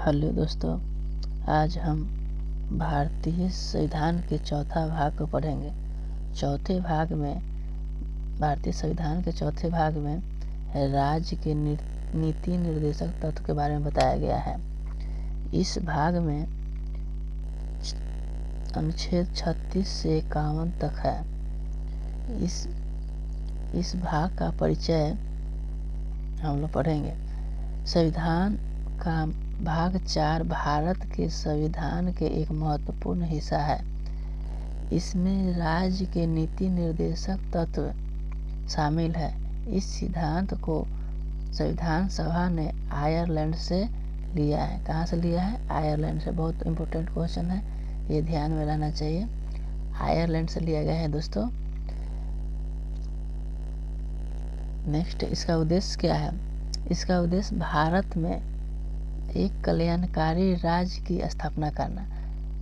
Hello दोस्तों, आज हम भारतीय संविधान के चौथा भाग को पढ़ेंगे। भारतीय संविधान के चौथे भाग में राज्य के नीति निर्देशक तत्व के बारे में बताया गया है। इस भाग में अनुच्छेद 36 से 51 तक है। इस भाग का परिचय हम लोग पढ़ेंगे। संविधान का भाग 4 भारत के संविधान के एक महत्वपूर्ण हिस्सा है। इसमें राज्य के नीति निर्देशक तत्व शामिल है। इस सिद्धांत को संविधान सभा ने आयरलैंड से लिया है। कहाँ से लिया है? आयरलैंड से। बहुत इम्पोर्टेंट क्वेश्चन है, ये ध्यान में रहना चाहिए। आयरलैंड से लिया गया है दोस्तों। नेक्स्ट, इसका उद्देश्य क्या है? इसका उद्देश्य भारत में एक कल्याणकारी राज्य की स्थापना करना,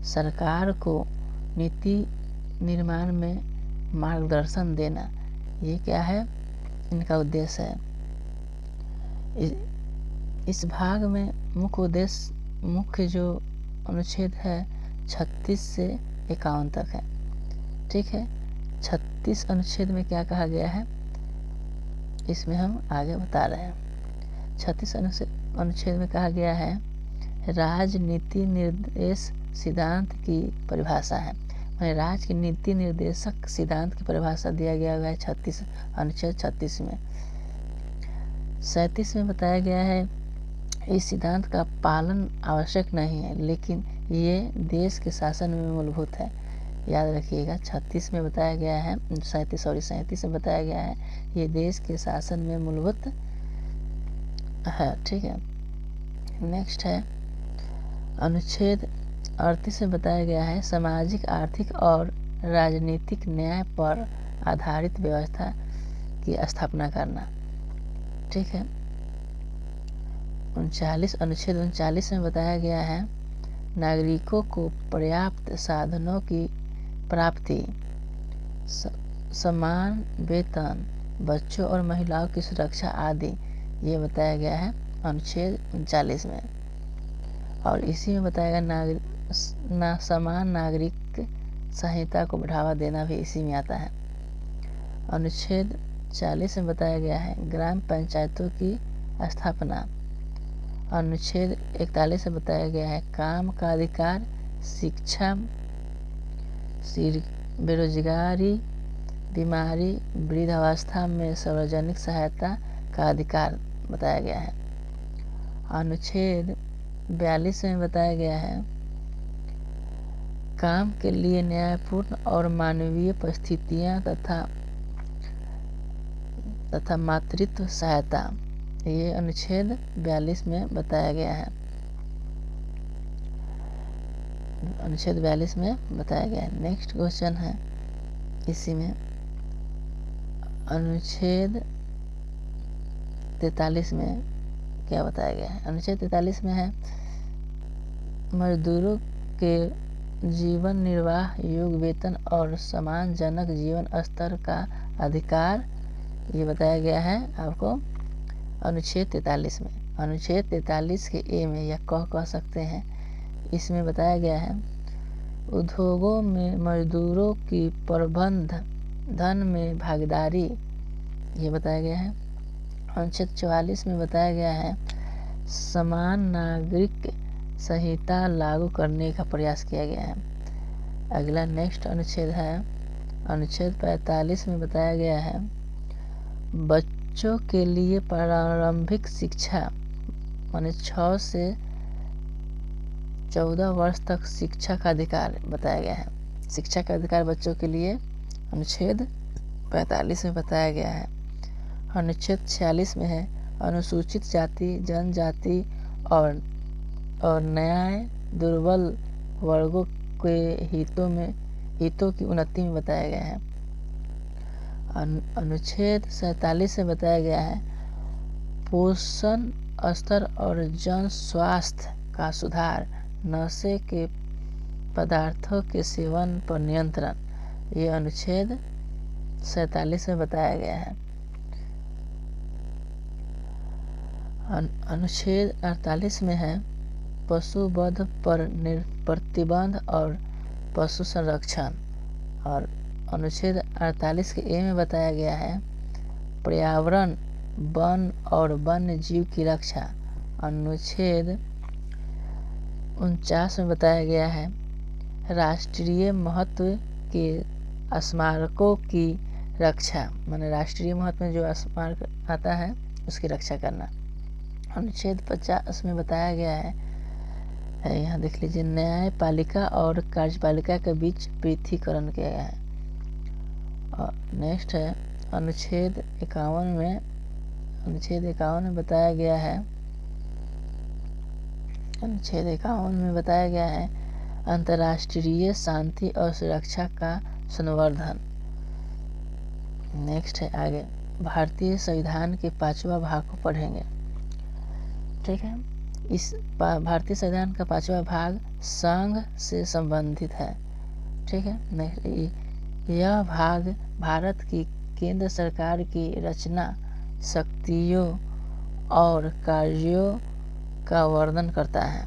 सरकार को नीति निर्माण में मार्गदर्शन देना, ये क्या है? इनका उद्देश्य है। इस भाग में मुख्य जो अनुच्छेद है 36 से 51 तक है। ठीक है, 36 अनुच्छेद में क्या कहा गया है इसमें हम आगे बता रहे हैं। 36 अनुच्छेद में कहा गया है राजनीति निर्देश सिद्धांत की परिभाषा है। राज्य के नीति निर्देशक सिद्धांत की परिभाषा दिया गया है अनुच्छेद 36 में। 37 में बताया गया है इस सिद्धांत का पालन आवश्यक नहीं है, लेकिन ये देश के शासन में मूलभूत है। याद रखिएगा, 36 में बताया गया है 37 में बताया गया है ये देश के शासन में मूलभूत है। ठीक है, नेक्स्ट है अनुच्छेद 38 में बताया गया है सामाजिक, आर्थिक और राजनीतिक न्याय पर आधारित व्यवस्था की स्थापना करना। ठीक है, अनुच्छेद 39 में बताया गया है नागरिकों को पर्याप्त साधनों की प्राप्ति, समान वेतन, बच्चों और महिलाओं की सुरक्षा आदि, ये बताया गया है अनुच्छेद 39 में। और इसी में बताया गया समान नागरिक संहिता को बढ़ावा देना भी इसी में आता है। अनुच्छेद 40 में बताया गया है ग्राम पंचायतों की स्थापना। अनुच्छेद 41 में बताया गया है काम का अधिकार, शिक्षा, बेरोजगारी, बीमारी, वृद्धावस्था में सार्वजनिक सहायता का अधिकार बताया गया है। अनुच्छेद 42 में बताया गया है काम के लिए न्यायपूर्ण और मानवीय परिस्थितियां तथा मातृत्व सहायता, ये अनुच्छेद 42 में बताया गया है। अनुच्छेद 42 में बताया गया है। नेक्स्ट क्वेश्चन है इसी में अनुच्छेद 43 में क्या बताया गया है? अनुच्छेद 43 में है मजदूरों के जीवन निर्वाह योग्य वेतन और सम्मानजनक जीवन स्तर का अधिकार, ये बताया गया है आपको अनुच्छेद 43 में। अनुच्छेद 43 के ए में या कह सकते हैं, इसमें बताया गया है उद्योगों में मजदूरों की प्रबंधन में भागीदारी, ये बताया गया है। अनुच्छेद 44 में बताया गया है समान नागरिक संहिता लागू करने का प्रयास किया गया है। अगला नेक्स्ट अनुच्छेद है अनुच्छेद 45 में बताया गया है बच्चों के लिए प्रारंभिक शिक्षा माने 6 से 14 वर्ष तक शिक्षा का अधिकार बताया गया है। शिक्षा का अधिकार बच्चों के लिए अनुच्छेद 45 में बताया गया है। अनुच्छेद 46 में है अनुसूचित जाति, जनजाति और न्याय दुर्बल वर्गों के हितों की उन्नति में बताया गया है। अनुच्छेद 47 में बताया गया है पोषण स्तर और जन स्वास्थ्य का सुधार, नशे के पदार्थों के सेवन पर नियंत्रण, ये अनुच्छेद 47 में बताया गया है। अनुच्छेद 48 में है पशुवध पर प्रतिबंध और पशु संरक्षण। और अनुच्छेद 48 के ए में बताया गया है पर्यावरण, वन और वन्य जीव की रक्षा। अनुच्छेद 49 में बताया गया है राष्ट्रीय महत्व के स्मारकों की रक्षा, माने राष्ट्रीय महत्व में जो स्मारक आता है उसकी रक्षा करना। अनुच्छेद 50 में बताया गया है यहाँ देख लीजिए न्यायपालिका और कार्यपालिका के बीच पृथकीकरण किया गया है। और नेक्स्ट है अनुच्छेद 51 में बताया गया है अंतर्राष्ट्रीय शांति और सुरक्षा का संवर्धन। नेक्स्ट है आगे भारतीय संविधान के 5वां भाग को पढ़ेंगे। ठीक है, इस भारतीय संविधान का 5वां भाग संघ से संबंधित है। ठीक है, नेक्स्ट यह भाग भारत की केंद्र सरकार की रचना, शक्तियों और कार्यों का वर्णन करता है।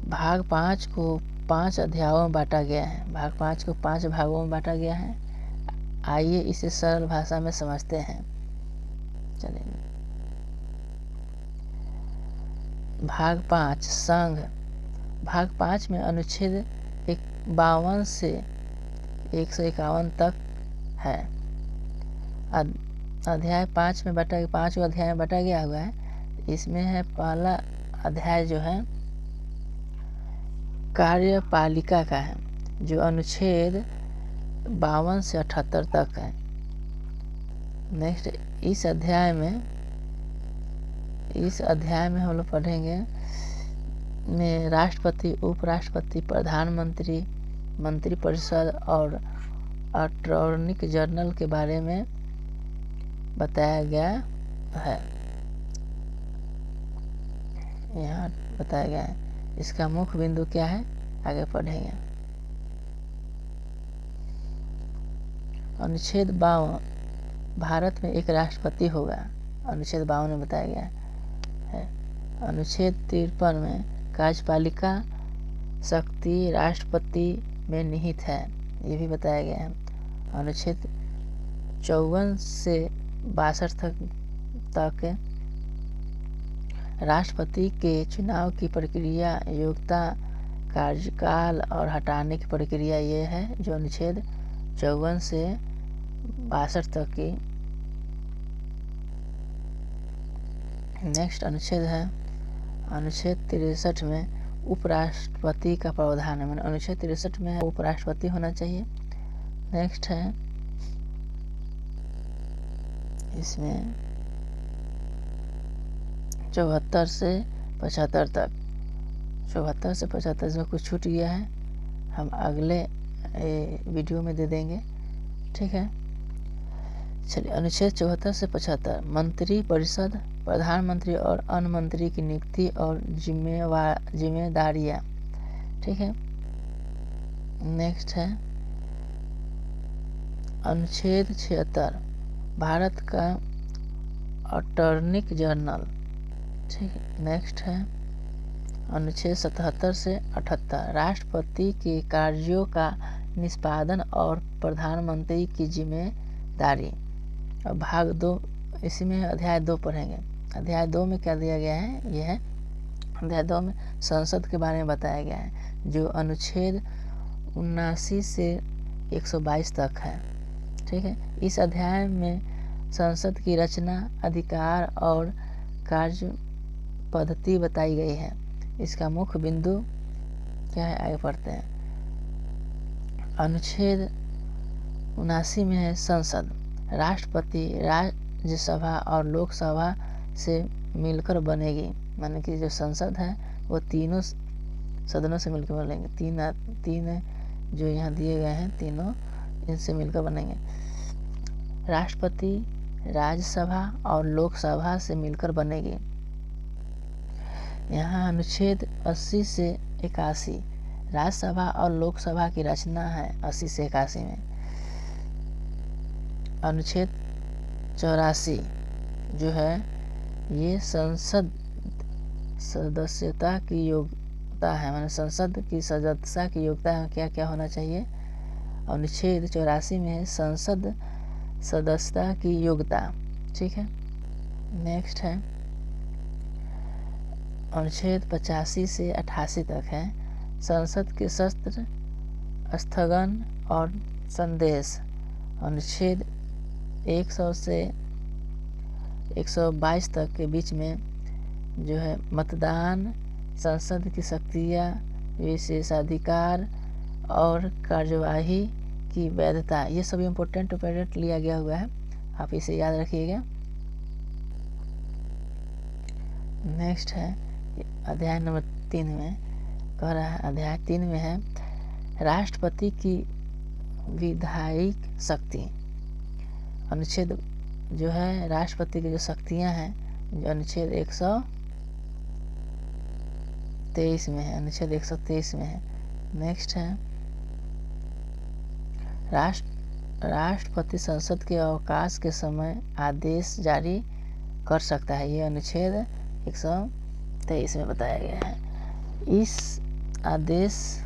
भाग 5 को 5 अध्यायों में बांटा गया है। भाग 5 को 5 भागों में बांटा गया है। आइए इसे सरल भाषा में समझते हैं। चलिए, भाग 5 संघ। भाग 5 में अनुच्छेद 52 से 151 तक है। अध्याय 5 में बांटा 5 अध्याय में बांटा गया हुआ है। इसमें है पहला अध्याय जो है कार्यपालिका का है, जो अनुच्छेद 52 से 78 तक है। नेक्स्ट इस अध्याय में हम लोग पढ़ेंगे में राष्ट्रपति, उपराष्ट्रपति, प्रधानमंत्री, मंत्रिपरिषद और अटॉर्नी जनरल के बारे में बताया गया है। यहाँ बताया गया है। इसका मुख्य बिंदु क्या है आगे पढ़ेंगे। अनुच्छेद 52 भारत में एक राष्ट्रपति होगा। अनुच्छेद 52 में बताया गया है। अनुच्छेद 53 में कार्यपालिका शक्ति राष्ट्रपति में निहित है, ये भी बताया गया है। अनुच्छेद 54 से 62 तक राष्ट्रपति के चुनाव की प्रक्रिया, योग्यता, कार्यकाल और हटाने की प्रक्रिया ये है जो अनुच्छेद 54 से 62 तक की। नेक्स्ट अनुच्छेद है अनुच्छेद 63 में उपराष्ट्रपति का प्रावधान है। मैंने अनुच्छेद 63 में उपराष्ट्रपति होना चाहिए। नेक्स्ट है इसमें 74 से 75 तक। 74 से 75 इसमें कुछ छूट गया है, हम अगले वीडियो में दे देंगे। ठीक है, चलिए अनुच्छेद 74 से 75 मंत्री परिषद, प्रधानमंत्री और अन्य मंत्री की नियुक्ति और जिम्मेदारियां। ठीक है, नेक्स्ट है अनुच्छेद 76 भारत का अटॉर्नी जनरल। ठीक है, नेक्स्ट है अनुच्छेद 77 से 78 राष्ट्रपति के कार्यों का निष्पादन और प्रधानमंत्री की जिम्मेदारी। और भाग 2 इसी में अध्याय 2 पढ़ेंगे। अध्याय 2 में क्या दिया गया है, यह है अध्याय 2 में संसद के बारे में बताया गया है, जो अनुच्छेद 79 से 122 तक है। ठीक है, इस अध्याय में संसद की रचना, अधिकार और कार्य पद्धति बताई गई है। इसका मुख्य बिंदु क्या है आगे पढ़ते हैं। अनुच्छेद 79 में है संसद राष्ट्रपति, राज्यसभा और लोकसभा से मिलकर बनेगी। माने कि जो संसद है वो तीनों सदनों से मिलकर बनेंगे। तीन जो यहाँ दिए गए हैं तीनों इनसे मिलकर बनेंगे। राष्ट्रपति राज्यसभा और लोकसभा से मिलकर बनेगी। यहाँ अनुच्छेद 80 से 81 राज्यसभा और लोकसभा की रचना है 80 से 81 में। अनुच्छेद 84 जो है ये संसद सदस्यता की योग्यता है, माने संसद की सदस्यता की योग्यता है क्या क्या होना चाहिए। अनुच्छेद 84 में है संसद सदस्यता की योग्यता। ठीक है, नेक्स्ट है अनुच्छेद 85 से 88 तक है संसद के शस्त्र स्थगन और संदेश। अनुच्छेद 100 से 122 तक के बीच में जो है मतदान, संसद की शक्तियाँ, विशेषाधिकार और कार्यवाही की वैधता, ये सभी इम्पोर्टेंट लिया गया हुआ है, आप इसे याद रखिएगा। नेक्स्ट है अध्याय नंबर 3 में कह रहा है, अध्याय 3 में है राष्ट्रपति की विधायिक शक्ति। अनुच्छेद जो है राष्ट्रपति की जो शक्तियां हैं जो अनुच्छेद 123 में है, अनुच्छेद 123 में है। नेक्स्ट है राष्ट्रपति संसद के अवकाश के समय आदेश जारी कर सकता है, ये अनुच्छेद 123 में बताया गया है। इस अध्यादेश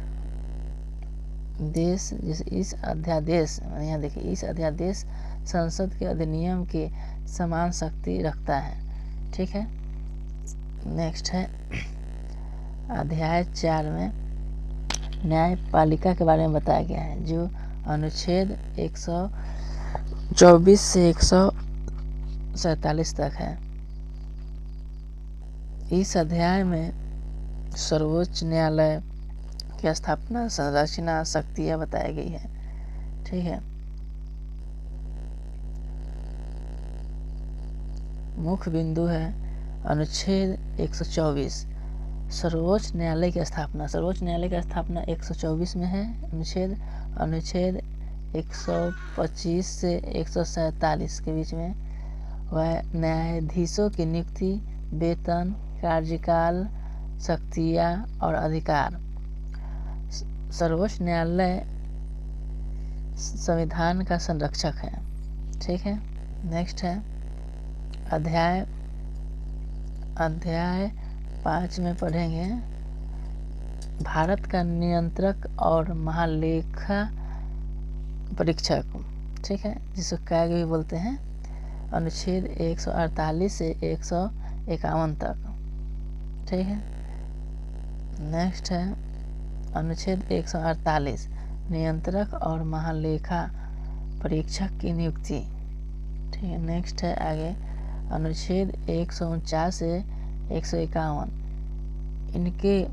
यहाँ देखिए, इस अध्यादेश संसद के अधिनियम के समान शक्ति रखता है। ठीक है, नेक्स्ट है अध्याय 4 में न्यायपालिका के बारे में बताया गया है, जो अनुच्छेद 124 से 147 तक है। इस अध्याय में सर्वोच्च न्यायालय की स्थापना, संरचना, शक्तियाँ बताई गई है। ठीक है, मुख्य बिंदु है अनुच्छेद 124 सर्वोच्च न्यायालय की स्थापना। सर्वोच्च न्यायालय की स्थापना 124 में है अनुच्छेद 125 से 147 के बीच में। वह न्यायाधीशों की नियुक्ति, वेतन, कार्यकाल, शक्तियाँ और अधिकार। सर्वोच्च न्यायालय संविधान का संरक्षक है। ठीक है, नेक्स्ट है अध्याय 5 में पढ़ेंगे भारत का नियंत्रक और महालेखा परीक्षक। ठीक है, जिसको कैग भी बोलते हैं। अनुच्छेद 148 से 151 तक। ठीक है, नेक्स्ट है अनुच्छेद 148 नियंत्रक और महालेखा परीक्षक की नियुक्ति। ठीक है, नेक्स्ट है आगे अनुच्छेद 149 से 151 इनके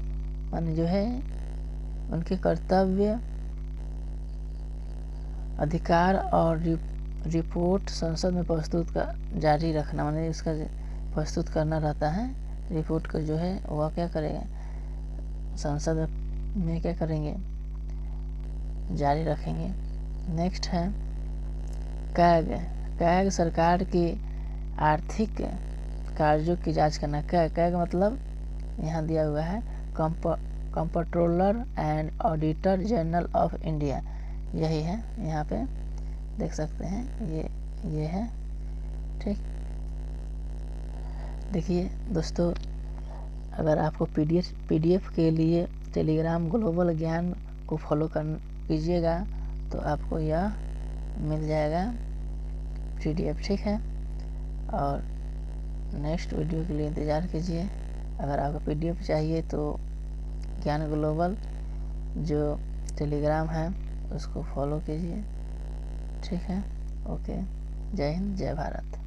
मान जो है उनके कर्तव्य, अधिकार और रिपोर्ट संसद में जारी रखना, माने इसका प्रस्तुत करना रहता है। रिपोर्ट को जो है वह क्या करेगा, संसद में क्या करेंगे, जारी रखेंगे। नेक्स्ट है कैग सरकार की आर्थिक कार्यों की जांच करना। कैग मतलब यहाँ दिया हुआ है comptroller and auditor general of India, यही है, यहाँ पे देख सकते हैं, ये है। ठीक, देखिए दोस्तों, अगर आपको पीडीएफ के लिए टेलीग्राम ग्लोबल ज्ञान को फॉलो कीजिएगा तो आपको यह मिल जाएगा पीडीएफ। ठीक है, और नेक्स्ट वीडियो के लिए इंतज़ार कीजिए। अगर आपको पीडीएफ चाहिए तो ज्ञान ग्लोबल जो टेलीग्राम है उसको फॉलो कीजिए। ठीक है, ओके, जय हिंद, जय भारत।